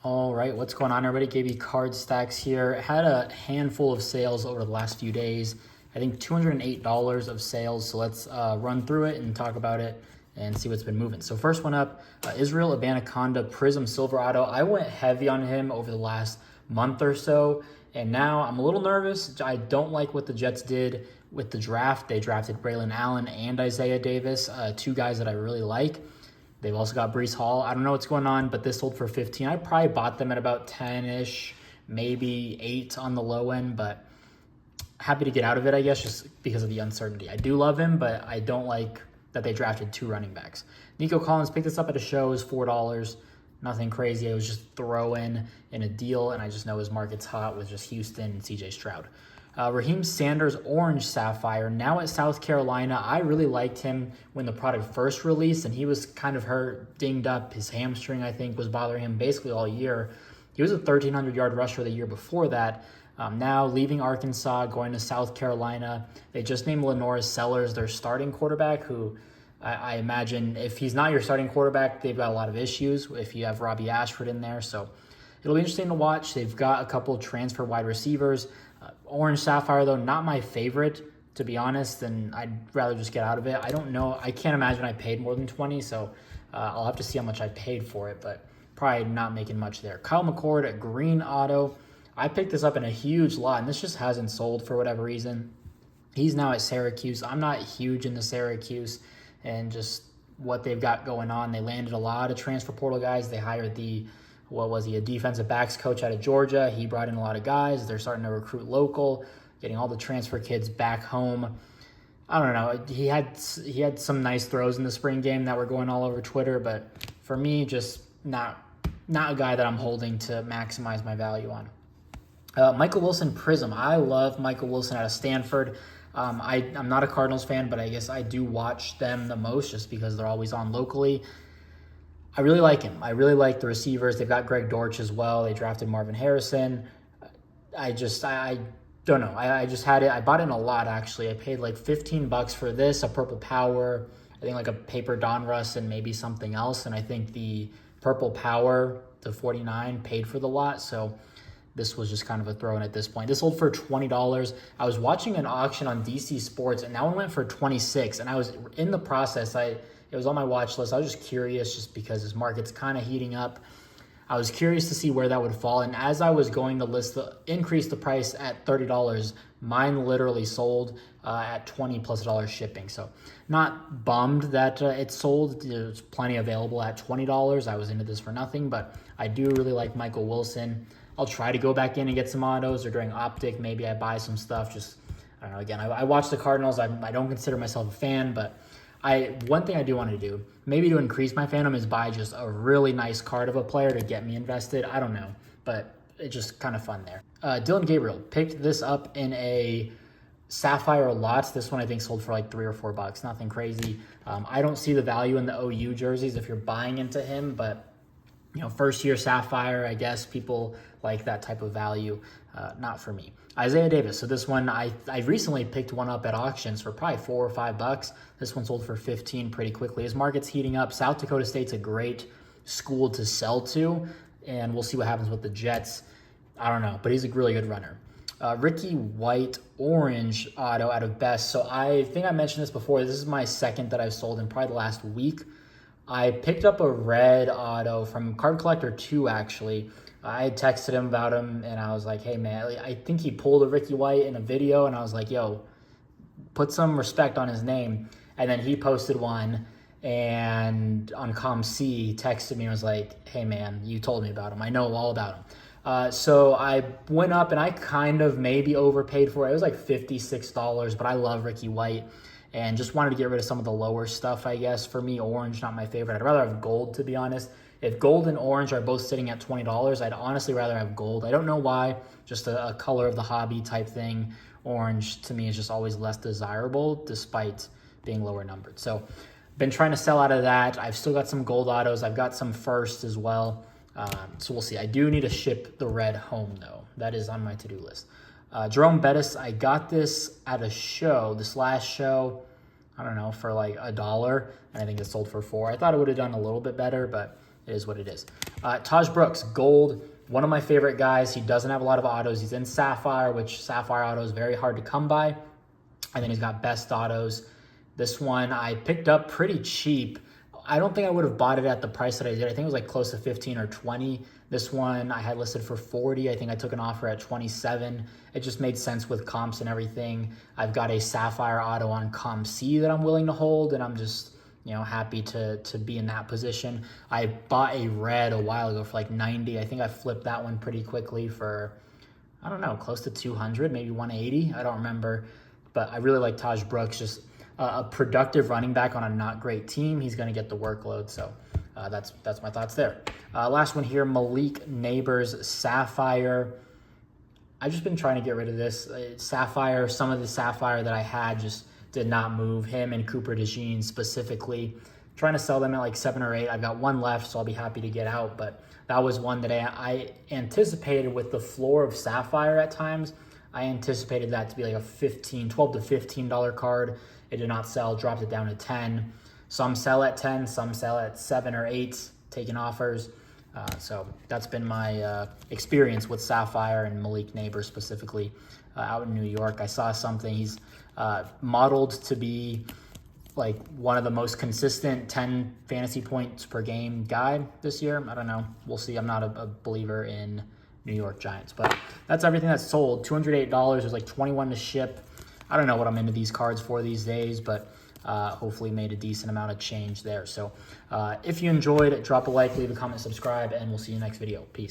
All right, what's going on, everybody? KB Card Stacks here. Had a handful of sales over the last few days. I think $208 of sales. So let's run through it and talk about it and see what's been moving. So first one up, Israel Abanaconda Prism Silver Auto. I went heavy on him over the last month or so, and now I'm a little nervous. I don't like what the Jets did with the draft. They drafted Braylon Allen and Isaiah Davis, two guys that I really like. They've also got Breece Hall. I don't know what's going on, but this sold for 15. I probably bought them at about 10-ish, maybe 8 on the low end, but happy to get out of it, I guess, just because of the uncertainty. I do love him, but I don't like that they drafted 2 running backs. Nico Collins picked this up at a show. It was $4. Nothing crazy. It was just throw in a deal, and I just know his market's hot with just Houston and CJ Stroud. Raheem Sanders Orange Sapphire, now at South Carolina. I really liked him when the product first released, and he was kind of hurt, dinged up. His hamstring, I think, was bothering him basically all year. He was a 1,300-yard rusher the year before that. Now leaving Arkansas, going to South Carolina. They just named Lenore Sellers their starting quarterback, who I imagine if he's not your starting quarterback, they've got a lot of issues if you have Robbie Ashford in there. So it'll be interesting to watch. They've got a couple of transfer wide receivers. Orange Sapphire, though, not my favorite, to be honest, and I'd rather just get out of it. I don't know. I can't imagine I paid more than 20, so I'll have to see how much I paid for it, but probably not making much there. Kyle McCord at Green Auto. I picked this up in a huge lot, and this just hasn't sold for whatever reason. He's now at Syracuse. I'm not huge into Syracuse and just what they've got going on. They landed a lot of transfer portal guys. They hired a defensive backs coach out of Georgia. He brought in a lot of guys. They're starting to recruit local, getting all the transfer kids back home. I don't know. He had some nice throws in the spring game that were going all over Twitter, but for me, just not a guy that I'm holding to maximize my value on. Michael Wilson Prism. I love Michael Wilson out of Stanford. I'm not a Cardinals fan, but I guess I do watch them the most just because they're always on locally. I really like him. I really like the receivers. They've got Greg Dortch as well. They drafted Marvin Harrison. I don't know. I just had it. I bought it in a lot, actually. I paid like $15 for this, a Purple Power, I think like a paper Donruss and maybe something else. And I think the Purple Power, the 49, paid for the lot. So this was just kind of a throw-in at this point. This sold for $20. I was watching an auction on DC Sports, and that one went for $26. And I was in the process. It was on my watch list. I was just curious just because this market's kind of heating up. I was curious to see where that would fall. And as I was going to increase the price at $30, mine literally sold at $20 plus $1 shipping. So not bummed that it sold. There's plenty available at $20. I was into this for nothing, but I do really like Michael Wilson. I'll try to go back in and get some autos, or during Optic, maybe I buy some stuff. Just, I don't know. Again, I watch the Cardinals. I don't consider myself a fan, but one thing I do want to do, maybe to increase my fandom, is buy just a really nice card of a player to get me invested. I don't know, but it's just kind of fun there. Dylan Gabriel picked this up in a Sapphire Lots. This one I think sold for like $3 or $4. Nothing crazy. I don't see the value in the OU jerseys if you're buying into him, but first year Sapphire, I guess people like that type of value. Not for me. Isaiah Davis. So this one, I recently picked one up at auctions for probably $4 or $5. This one sold for 15 pretty quickly. His market's heating up. South Dakota State's a great school to sell to, and we'll see what happens with the Jets. I don't know, but he's a really good runner. Ricky White Orange Auto out of Best. So I think I mentioned this before. This is my second that I've sold in probably the last week. I picked up a red auto from Card Collector 2, actually. I had texted him about him, and I was like, hey, man, I think he pulled a Ricky White in a video, and I was like, yo, put some respect on his name. And then he posted one, and on ComC, he texted me and was like, hey, man, you told me about him. I know all about him. So I went up, and I kind of maybe overpaid for it. It was like $56, but I love Ricky White. And just wanted to get rid of some of the lower stuff, I guess. For me, orange, not my favorite. I'd rather have gold, to be honest. If gold and orange are both sitting at $20, I'd honestly rather have gold. I don't know why, just a color of the hobby type thing. Orange, to me, is just always less desirable, despite being lower numbered. So, been trying to sell out of that. I've still got some gold autos. I've got some first as well. So we'll see. I do need to ship the red home, though. That is on my to-do list. Jerome Bettis, I got this at a show, this last show, I don't know, for like $1, and I think it sold for $4. I thought it would have done a little bit better, but it is what it is. Taj Brooks, gold, one of my favorite guys. He doesn't have a lot of autos. He's in Sapphire, which Sapphire auto is very hard to come by. And then he's got best autos. This one I picked up pretty cheap. I don't think I would have bought it at the price that I did. I think it was like close to 15 or 20. This one I had listed for 40. I think I took an offer at 27. It just made sense with comps and everything. I've got a Sapphire auto on Comp C that I'm willing to hold, and I'm just, you know, happy to be in that position. I bought a red a while ago for like 90. I think I flipped that one pretty quickly for, I don't know, close to 200, maybe 180. I don't remember. But I really like Taj Brooks, just a productive running back on a not great team. He's going to get the workload. So that's my thoughts there. Last one here, Malik Nabers, Sapphire. I've just been trying to get rid of this. Sapphire, some of the Sapphire that I had just did not move. Him and Cooper DeJean specifically. Trying to sell them at like 7 or 8. I've got one left, so I'll be happy to get out. But that was one that I anticipated with the floor of Sapphire at times. I anticipated that to be like a $12 to $15 card. It did not sell, dropped it down to 10. Some sell at 10, some sell at 7 or 8, taking offers. So that's been my experience with Sapphire and Malik Nabers specifically out in New York. I saw something, he's modeled to be like one of the most consistent 10 fantasy points per game guy this year. I don't know. We'll see. I'm not a believer in New York Giants, but that's everything that's sold. $208. There's like 21 to ship. I don't know what I'm into these cards for these days, but hopefully made a decent amount of change there. So if you enjoyed, drop a like, leave a comment, subscribe, and we'll see you next video. Peace.